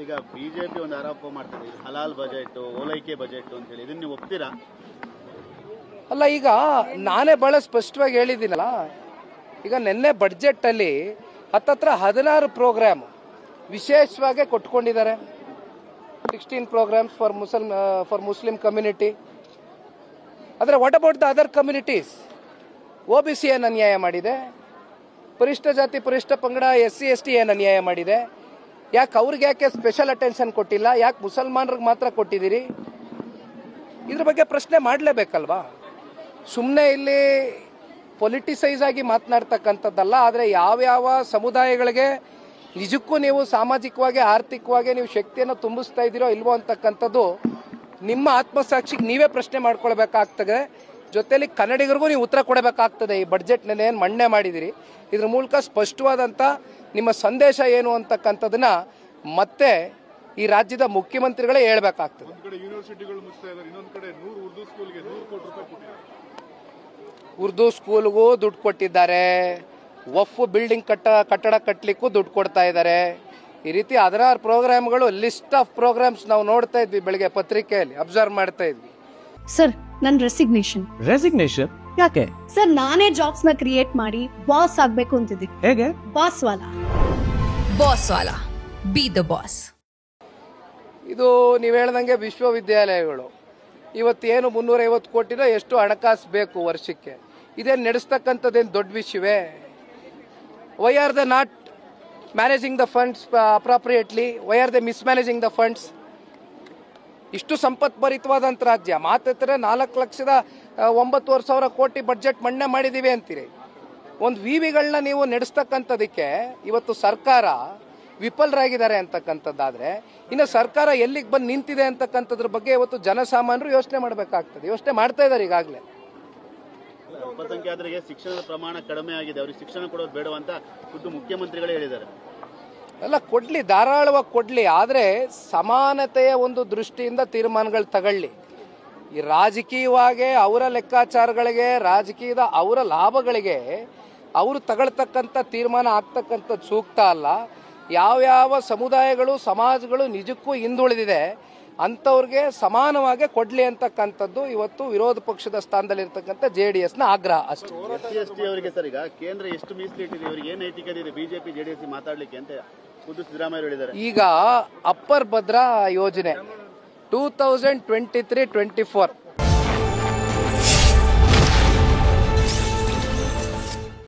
ಈಗ ಬಿಜೆಪಿ ಒಂದು ಆರೋಪ ಮಾಡ್ತದೆ, ಹಲಾಲ್ ಬಜೆಟ್, ಓಲೈಕೆ ಬಜೆಟ್ ಅಂತ ಹೇಳಿ. ಇದನ್ನ ನೀವು ಒಪ್ತೀರಾ? ಅಲ್ಲ, ಈಗ ನಾನೇ ಬಹಳ ಸ್ಪಷ್ಟವಾಗಿ ಹೇಳಿದ್ದೀನಲ್ಲ. ಈಗ ನಿನ್ನೆ ಬಡ್ಜೆಟ್ ಅಲ್ಲಿ ಹತ್ತತ್ರ 16 ಪ್ರೋಗ್ರಾಮ್ ವಿಶೇಷವಾಗಿ ಕೊಟ್ಕೊಂಡಿದ್ದಾರೆ. 16 ಪ್ರೋಗ್ರಾಮ್ಸ್ ಫಾರ್ ಮುಸ್ಲಿಂ ಕಮ್ಯುನಿಟಿ. ಆದರೆ what about the other communities? OBC ಏನು ಅನ್ಯಾಯ ಮಾಡಿದೆ? ಪರಿಷ್ಠ ಜಾತಿ ಪರಿಷ್ಠ ಪಂಗಡ SC ST ಏನು ಅನ್ಯಾಯ ಮಾಡಿದೆ? ಯಾಕೆ ಸ್ಪೆಷಲ್ ಅಟೆನ್ಷನ್ ಕೊಟ್ಟಿಲ್ಲ? ಯಾಕೆ ಮುಸಲ್ಮಾನರಿಗೆ ಮಾತ್ರ ಕೊಟ್ಟಿದ್ದೀರಿ? ಇದ್ರ ಬಗ್ಗೆ ಪ್ರಶ್ನೆ ಮಾಡಲೇಬೇಕಲ್ವಾ? ಸುಮ್ಮನೆ ಇಲ್ಲಿ ಪೊಲಿಟಿಸೈಸ್ ಆಗಿ ಮಾತನಾಡ್ತಕ್ಕಂಥದ್ದಲ್ಲ. ಆದರೆ ಯಾವ್ಯಾವ ಸಮುದಾಯಗಳಿಗೆ ನಿಜಕ್ಕೂ ನೀವು ಸಾಮಾಜಿಕವಾಗಿ ಆರ್ಥಿಕವಾಗಿ ನೀವು ಶಕ್ತಿಯನ್ನು ತುಂಬಿಸ್ತಾ ಇದ್ದೀರೋ ಇಲ್ವೋ ಅಂತಕ್ಕಂಥದ್ದು ನಿಮ್ಮ ಆತ್ಮಸಾಕ್ಷಿಗೆ ನೀವೇ ಪ್ರಶ್ನೆ ಮಾಡ್ಕೊಳ್ಬೇಕಾಗ್ತದೆ. ಜೊತೆಲಿ ಕನ್ನಡಿಗರಿಗೂ ನೀವು ಉತ್ತರ ಕೊಡಬೇಕಾಗ್ತದೆ. ಈ ಬಡ್ಜೆಟ್ನಲ್ಲಿ ಏನು ಮಂಡನೆ ಮಾಡಿದಿರಿ, ಇದ್ರ ಮೂಲಕ ಸ್ಪಷ್ಟವಾದಂಥ ನಿಮ್ಮ ಸಂದೇಶ ಏನು ಅಂತಕ್ಕಂಥದನ್ನ ಮತ್ತೆ ಈ ರಾಜ್ಯದ ಮುಖ್ಯಮಂತ್ರಿಗಳೇ ಹೇಳ್ಬೇಕಾಗ್ತದೆ. ಉರ್ದು ಸ್ಕೂಲ್ಗೂ ದುಡ್ಡು ಕೊಟ್ಟಿದ್ದಾರೆ, ವಫ್ ಬಿಲ್ಡಿಂಗ್ ಕಟ್ಟಡ ಕಟ್ಟಲಿಕ್ಕೂ ದುಡ್ಡು ಕೊಡ್ತಾ ಇದ್ದಾರೆ. ಈ ರೀತಿ 16 ಪ್ರೋಗ್ರಾಮ್ಗಳು, ಲಿಸ್ಟ್ ಆಫ್ ಪ್ರೋಗ್ರಾಮ್ಸ್ ನಾವು ನೋಡ್ತಾ ಇದ್ವಿ, ಬೆಳಿಗ್ಗೆ ಪತ್ರಿಕೆಯಲ್ಲಿ ಅಬ್ಸರ್ವ್ ಮಾಡ್ತಾ ಇದ್ವಿ. ಸರ್, ನನ್ನ ರೆಸಿಗ್ನೇಷನ್ ಯಾಕೆ ಸರ್? ನಾನೇ ಜಾಬ್ಸ್ ನ ಕ್ರಿಯೇಟ್ ಮಾಡಿ ಬಾಸ್ ಆಗ್ಬೇಕು ಅಂತಿದ್ದೆ. ಹೇಗೆ? Boss Vala B the boss. ಇದು ನೀವು ಹೇಳ್ದಂಗೆ ವಿಶ್ವವಿದ್ಯಾಲಯಗಳು ಇವತ್ತೇನು 350 ಕೋಟಿನ ಎಷ್ಟು ಹಣಕಾಸು ಬೇಕು ವರ್ಷಕ್ಕೆ, ಇದೇನು ನಡೆಸ್ತಕ್ಕಂಥದ್ದೇನು ದೊಡ್ಡ ವಿಷಯವೇ? Why are they not managing the funds appropriately? Why are they mismanaging the funds? ಇಷ್ಟು ಸಂಪತ್ಭರಿತವಾದಂಥ ರಾಜ್ಯ ಮಾತ್ರ 4,09,000 ಕೋಟಿ ಬಡ್ಜೆಟ್ ಮಂಡನೆ ಮಾಡಿದ್ದೀವಿ ಅಂತೀರಿ. ಒಂದು ವಿವಿಗಳನ್ನ ನೀವು ನಡೆಸ್ತಕ್ಕಂಥದಕ್ಕೆ ಇವತ್ತು ಸರ್ಕಾರ ವಿಫಲರಾಗಿದ್ದಾರೆ ಅಂತಕ್ಕಂಥದ್ದಾದ್ರೆ ಇನ್ನು ಸರ್ಕಾರ ಎಲ್ಲಿಗೆ ಬಂದು ನಿಂತಿದೆ ಅಂತಕ್ಕಂಥದ್ರ ಬಗ್ಗೆ ಇವತ್ತು ಜನಸಾಮಾನ್ಯರು ಯೋಚನೆ ಮಾಡಬೇಕಾಗ್ತದೆ. ಯೋಚನೆ ಮಾಡ್ತಾ ಇದ್ದಾರೆ ಈಗಾಗಲೇ. ಅಲ್ಪಸಂಖ್ಯಾತರಿಗೆ ಶಿಕ್ಷಣದ ಪ್ರಮಾಣ ಕಡಿಮೆ ಆಗಿದೆ, ಅವ್ರಿಗೆ ಶಿಕ್ಷಣ ಕೊಡೋದು ಬೇಡವಂತ ಖುದ್ದು ಮುಖ್ಯಮಂತ್ರಿಗಳೇ ಹೇಳಿದ್ದಾರೆ. ಎಲ್ಲ ಕೊಡ್ಲಿ, ಧಾರಾಳವಾಗಿ ಕೊಡ್ಲಿ, ಆದರೆ ಸಮಾನತೆಯ ಒಂದು ದೃಷ್ಟಿಯಿಂದ ತೀರ್ಮಾನಗಳು ತಗೊಳ್ಳಿ. ಈ ರಾಜಕೀಯವಾಗಿ ಅವರ ಲೆಕ್ಕಾಚಾರಗಳಿಗೆ, ರಾಜಕೀಯದ ಅವರ ಲಾಭಗಳಿಗೆ ಅವರು ತಗೊಳ್ತಕ್ಕಂಥ ತೀರ್ಮಾನ ಆಗ್ತಕ್ಕಂಥದ್ದು ಸೂಕ್ತ ಅಲ್ಲ. ಯಾವ್ಯಾವ ಸಮುದಾಯಗಳು ಸಮಾಜಗಳು ನಿಜಕ್ಕೂ ಹಿಂದುಳಿದಿದೆ ಅಂಥವ್ರಿಗೆ ಸಮಾನವಾಗಿ ಕೊಡ್ಲಿ ಅಂತಕ್ಕಂಥದ್ದು ಇವತ್ತು ವಿರೋಧ ಪಕ್ಷದ ಸ್ಥಾನದಲ್ಲಿರ್ತಕ್ಕಂಥ JDS ನ ಆಗ್ರಹ ಅಷ್ಟೇ. SC ಅವರಿಗೆ ಸರ್, ಈಗ ಕೇಂದ್ರ ಎಷ್ಟು ಮೀಸಲಿಟ್ಟಿದೆ, ಇವರಿಗೆ ಏನು ನೈತಿಕತೆ ಇದೆ ಬಿಜೆಪಿ JDS ಮಾತಾಡ್ಲಿಕ್ಕೆ ಅಂತ ಖುದ್ದು ಸಿದ್ದರಾಮಯ್ಯ ಹೇಳಿದ್ದಾರೆ. ಈಗ ಅಪ್ಪರ್ ಭದ್ರಾ ಯೋಜನೆ 2023-24